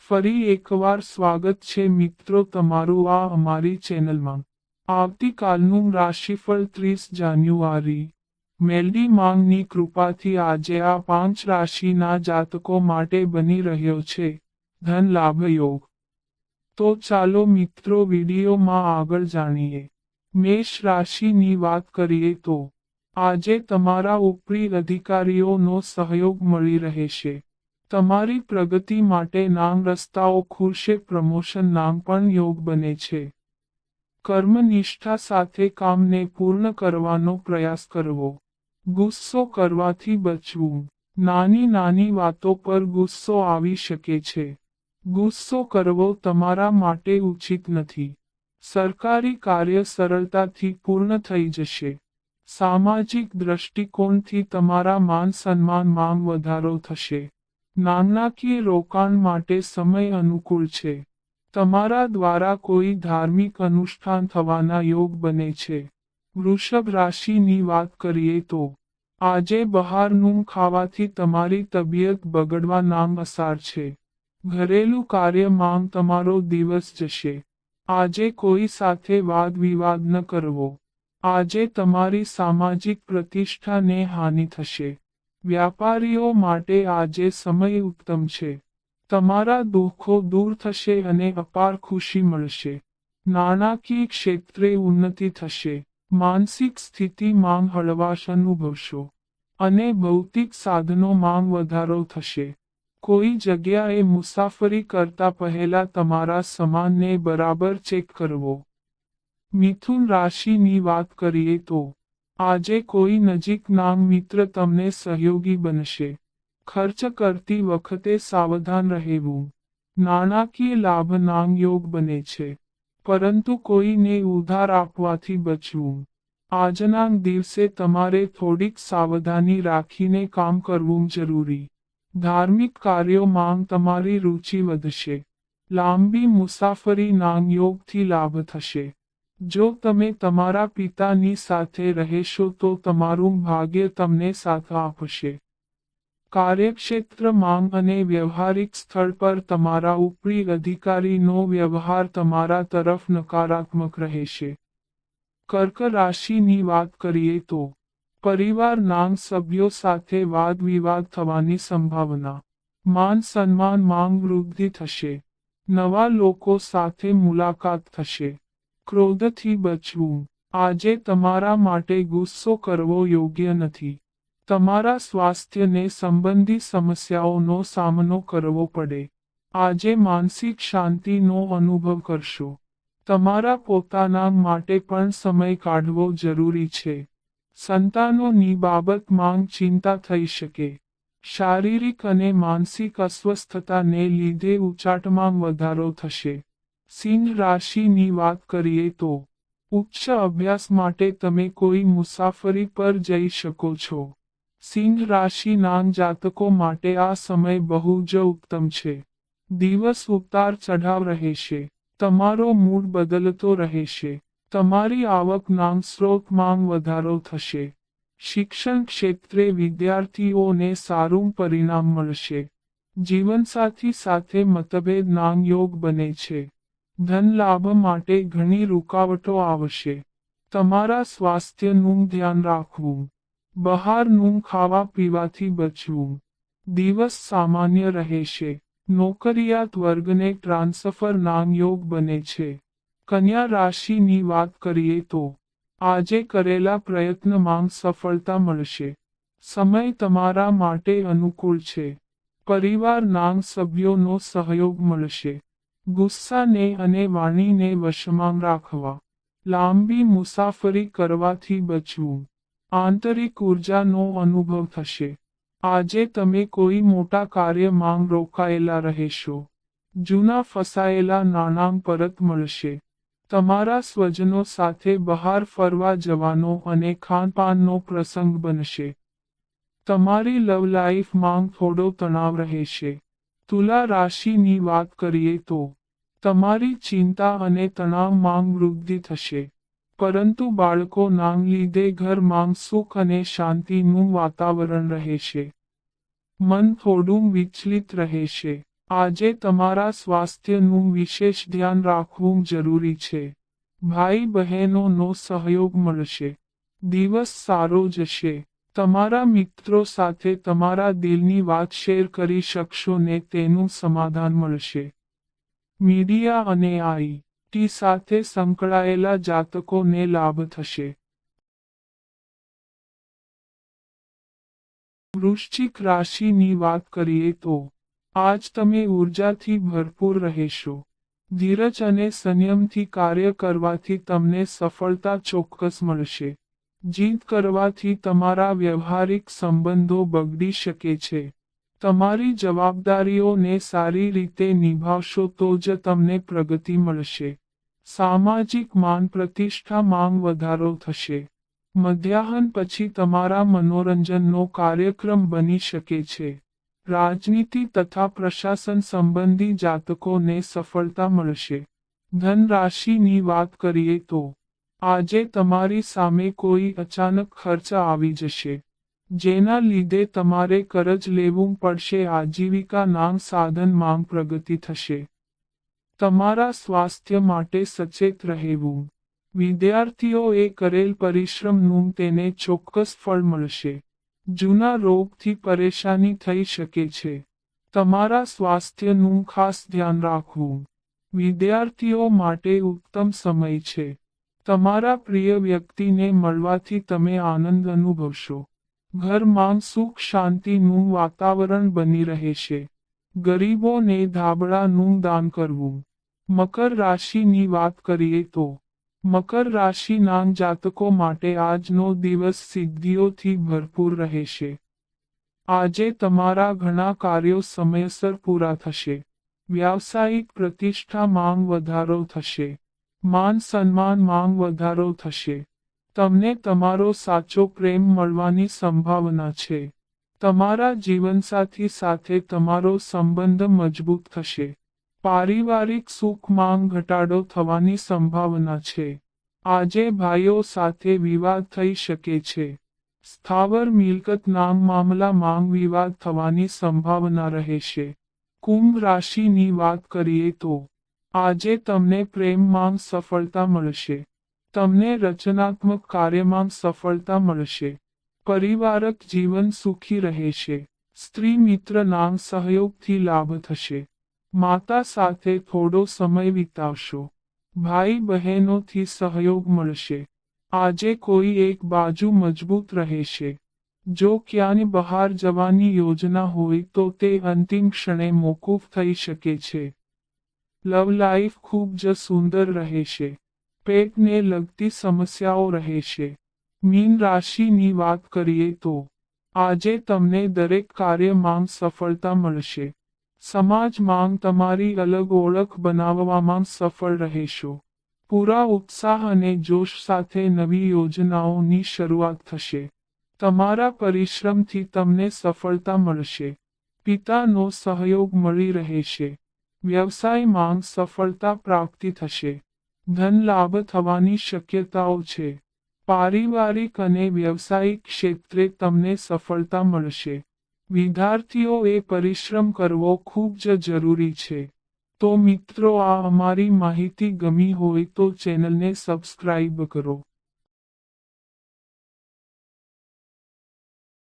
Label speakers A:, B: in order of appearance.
A: ફરી એકવાર સ્વાગત છે મિત્રો તમારું આ અમારી ચેનલમાં। આવતીકાલનું રાશિફળ 30 જાન્યુઆરી। મેલડી માંગની કૃપાથી આજે આ 5 રાશિના જાતકો માટે બની રહ્યો છે ધન લાભ યોગ। તો ચાલો મિત્રો વિડીયોમાં આગળ જાણીએ। મેષ રાશિની વાત કરીએ તો આજે તમારા ઉપરી અધિકારીઓનો સહયોગ મળી રહેશે। તમારી પ્રગતિ માટે નાંગ રસ્તાઓ ખુલશે। પ્રમોશન નાંગ પણ યોગ બને છે। કર્મનિષ્ઠા સાથે કામને પૂર્ણ કરવાનો પ્રયાસ કરવો। ગુસ્સો કરવાથી બચવું। નાની નાની વાતો પર ગુસ્સો આવી શકે છે। ગુસ્સો કરવો તમારા માટે ઉચિત નથી। સરકારી કાર્ય સરળતાથી પૂર્ણ થઈ જશે। સામાજિક દ્રષ્ટિકોણથી તમારા માન સન્માનમાં વધારો થશે। નાણાકીય રોકાણ માટે સમય અનુકૂળ છે। તમારા દ્વારા કોઈ ધાર્મિક અનુષ્ઠાન થવાના યોગ બને છે। વૃષભ રાશિની વાત કરીએ તો આજે બહારનું ખાવાથી તમારી તબિયત બગડવા નામ અસાર છે। ઘરેલું કાર્યમાં તમારો દિવસ જશે। આજે કોઈ સાથે વાદ વિવાદ ન કરવો। આજે તમારી સામાજિક પ્રતિષ્ઠાને હાનિ થશે। વ્યાપારીઓ માટે આજે સમય ઉત્તમ છે। તમારા દુઃખો દૂર થશે અને અપાર ખુશી મળશે। નાણાકીય ક્ષેત્રે ઉન્નતિ થશે। માનસિક સ્થિતિમાં હળવાશ અનુભવશો અને ભૌતિક સાધનોમાં વધારો થશે। કોઈ જગ્યાએ મુસાફરી કરતા પહેલા તમારા સામાનને બરાબર ચેક કરવો। મિથુન રાશિની વાત કરીએ તો આજે કોઈ નજીકના મિત્ર તમને સહયોગી બનશે। ખર્ચ કરતી વખતે સાવધાન રહેવું। નાણાકીય લાભ નાંગ યોગ બને છે પરંતુ કોઈને ઉધાર આપવાથી બચવું। આજના દિવસે તમારે થોડીક સાવધાની રાખીને કામ કરવું જરૂરી। ધાર્મિક કાર્યોમાં તમારી રુચિ વધશે। લાંબી મુસાફરી નાંગ યોગથી લાભ થશે। જો તમે તમારા પિતાની સાથે રહેશો તો તમારું ભાગ્ય તમને સાથ આપશે। કાર્યક્ષેત્રમાં અને વ્યવહારિક સ્થળ પર તમારા ઉપરી અધિકારીનો વ્યવહાર તમારા તરફ નકારાત્મક રહેશે। કર્ક રાશિની વાત કરીએ તો પરિવારના સભ્યો સાથે વાદ વિવાદ થવાની સંભાવના। માન સન્માનમાં વૃદ્ધિ થશે। નવા લોકો સાથે મુલાકાત થશે। ક્રોધથી બચવું। આજે તમારા માટે ગુસ્સો કરવો યોગ્ય નથી। તમારા સ્વાસ્થ્યને સંબંધી સમસ્યાઓનો સામનો કરવો પડે। આજે માનસિક શાંતિનો અનુભવ કરશો। તમારા પોતાના માટે પણ સમય કાઢવો જરૂરી છે। સંતાનોની બાબતમાં ચિંતા થઈ શકે। શારીરિક અને માનસિક અસ્વસ્થતાને લીધે ઉચાટમાં વધારો થશે। સિંહ રાશિની વાત કરીએ તો ઉચ્ચ અભ્યાસ માટે તમે કોઈ મુસાફરી પર જઈ શકો છો। સિંહ રાશિના જાતકો માટે આ સમય બહુ જ ઉત્તમ છે। દિવસ ઉતાર ચઢાવ રહેશે। તમારો મૂડ બદલતો રહેશે। તમારી આવકના સ્ત્રોતમાં વધારો થશે। શિક્ષણ ક્ષેત્રે વિદ્યાર્થીઓને સારું પરિણામ મળશે। જીવનસાથી સાથે મતભેદ નાંગ યોગ બને છે। ધન લાભ માટે ઘણી રૂકાવટો આવશે। તમારા સ્વાસ્થ્યનું ધ્યાન રાખવું। બહારનું ખાવા પીવાથી બચવું। દિવસ સામાન્ય રહેશે। નોકરિયાત વર્ગને ટ્રાન્સફર નાંગ યોગ બને છે। કન્યા રાશિની વાત કરીએ તો આજે કરેલા પ્રયત્નમાં સફળતા મળશે। સમય તમારા માટે અનુકૂળ છે। પરિવારના સભ્યોનો સહયોગ મળશે। ગુસ્સાને અને વાણીને વશમાં રાખવા। લાંબી મુસાફરી કરવાથી બચવું। આંતરિક ઉર્જાનો અનુભવ થશે। આજે તમે કોઈ મોટા કાર્યમાં રોકાયેલા રહેશો। જૂના ફસાયેલા નાણાં પરત મળશે। તમારા સ્વજનો સાથે બહાર ફરવા જવાનો અને ખાનપાનનો પ્રસંગ બનશે। તમારી લવ લાઈફમાં થોડો તણાવ રહેશે। તુલા રાશિની વાત કરીએ તો તમારી ચિંતા અને તણાવમાં વૃદ્ધિ થશે પરંતુ બાળકોના લીધે ઘરમાં સુખ અને શાંતિનું વાતાવરણ રહેશે। મન થોડું વિચલિત રહેશે। આજે તમારા સ્વાસ્થ્યનું વિશેષ ધ્યાન રાખવું જરૂરી છે. ભાઈ બહેનોનો સહયોગ મળશે. દિવસ સારો જશે. તમારા મિત્રો સાથે તમારા દિલની વાત શેર કરી શકશો ને તેનું સમાધાન મળશે. મીડિયા અને IT સાથે સંકળાયેલા જાતકોને લાભ થશે. વૃશ્ચિક રાશિની વાત કરીએ તો આજ તમે ઊર્જાથી ભરપૂર રહેશો. ધીરજ અને સંયમથી કાર્ય કરવાથી તમને સફળતા ચોક્કસ મળશે. જીદ કરવાથી તમારા વ્યવહારિક સંબંધો બગડી શકે છે. તમારી જવાબદારીઓને સારી રીતે નિભાવશો તો જ તમને પ્રગતિ મળશે. સામાજિક માન પ્રતિષ્ઠામાં વધારો થશે. મધ્યાહન પછી તમારા મનોરંજનનો કાર્યક્રમ બની શકે છે. રાજનીતિ તથા પ્રશાસન સંબંધી જાતકોને સફળતા મળશે. ધન રાશિની વાત કરીએ તો આજે તમારી સામે કોઈ અચાનક ખર્ચ આવી જશે. જેના લીધે તમારે કરજ લેવું પડશે. આજીવિકાના સાધનમાં પ્રગતિ થશે. તમારા સ્વાસ્થ્ય માટે સચેત રહેવું. વિદ્યાર્થીઓએ કરેલ પરિશ્રમનું તેને ચોક્કસ ફળ મળશે. જૂના રોગથી પરેશાની થઈ શકે છે. તમારા સ્વાસ્થ્યનું ખાસ ધ્યાન રાખવું. વિદ્યાર્થીઓ માટે ઉત્તમ સમય છે. તમારા પ્રિય વ્યક્તિને મળવાથી તમે આનંદ અનુભવશો. ઘરમાં સુખ શાંતિનું વાતાવરણ બની રહેશે. ગરીબોને ધાબળાનું દાન કરવું. મકર રાશિની વાત કરીએ તો મકર રાશિના જાતકો માટે આજનો દિવસ સિદ્ધિઓથી ભરપૂર રહેશે. આજે તમારા ઘણા કાર્યો સમયસર પૂરા થશે. વ્યાવસાયિક પ્રતિષ્ઠામાં વધારો થશે. માન સન્માનમાં વધારો થશે. તમને તમારો સાચો પ્રેમ મળવાની સંભાવના છે. તમારા જીવનસાથી સાથે તમારો સંબંધ મજબૂત થશે. પારિવારિક સુખમાં ઘટાડો થવાની સંભાવના છે. આજે ભાઈઓ સાથે વિવાદ થઈ શકે છે. સ્થાવર મિલકતના મામલામાં વિવાદ થવાની સંભાવના રહેશે. કુંભ રાશિની વાત કરીએ તો આજે તમને પ્રેમમાં સફળતા મળશે. તમને રચનાત્મક કાર્યમાં સફળતા મળશે. પરિવારક જીવન સુખી રહેશે. સ્ત્રી મિત્રના સહયોગથી લાભ થશે. માતા સાથે થોડો સમય વિતાવશો. ભાઈ બહેનોથી સહયોગ મળશે. આજે કોઈ એક બાજુ મજબૂત રહેશે. જો ક્યાંય બહાર જવાની યોજના હોય તો તે અંતિમ ક્ષણે મોકૂફ થઈ શકે છે. લવ લાઈફ ખૂબ જ સુંદર રહેશે. પેટને લગતી સમસ્યાઓ રહેશે. મીન રાશિની વાત કરીએ તો આજે તમને દરેક કાર્યમાં સફળતા મળશે. સમાજમાં તમારી અલગ ઓળખ બનાવવામાં સફળ રહેશો. પૂરા ઉત્સાહ અને જોશ સાથે નવી યોજનાઓની શરૂઆત થશે. તમારા પરિશ્રમથી તમને સફળતા મળશે. પિતાનો સહયોગ મળી રહેશે. વ્યવસાયમાં સફળતા પ્રાપ્તિ થશે. ધન લાભ થવાની શક્યતાઓ છે. પારિવારિક અને વ્યવસાયિક ક્ષેત્રે તમને સફળતા મળશે. વિદ્યાર્થીઓએ પરિશ્રમ કરવો ખૂબ જ જરૂરી છે. તો મિત્રો, આ અમારી માહિતી ગમી હોય તો ચેનલને સબસ્ક્રાઇબ કરો.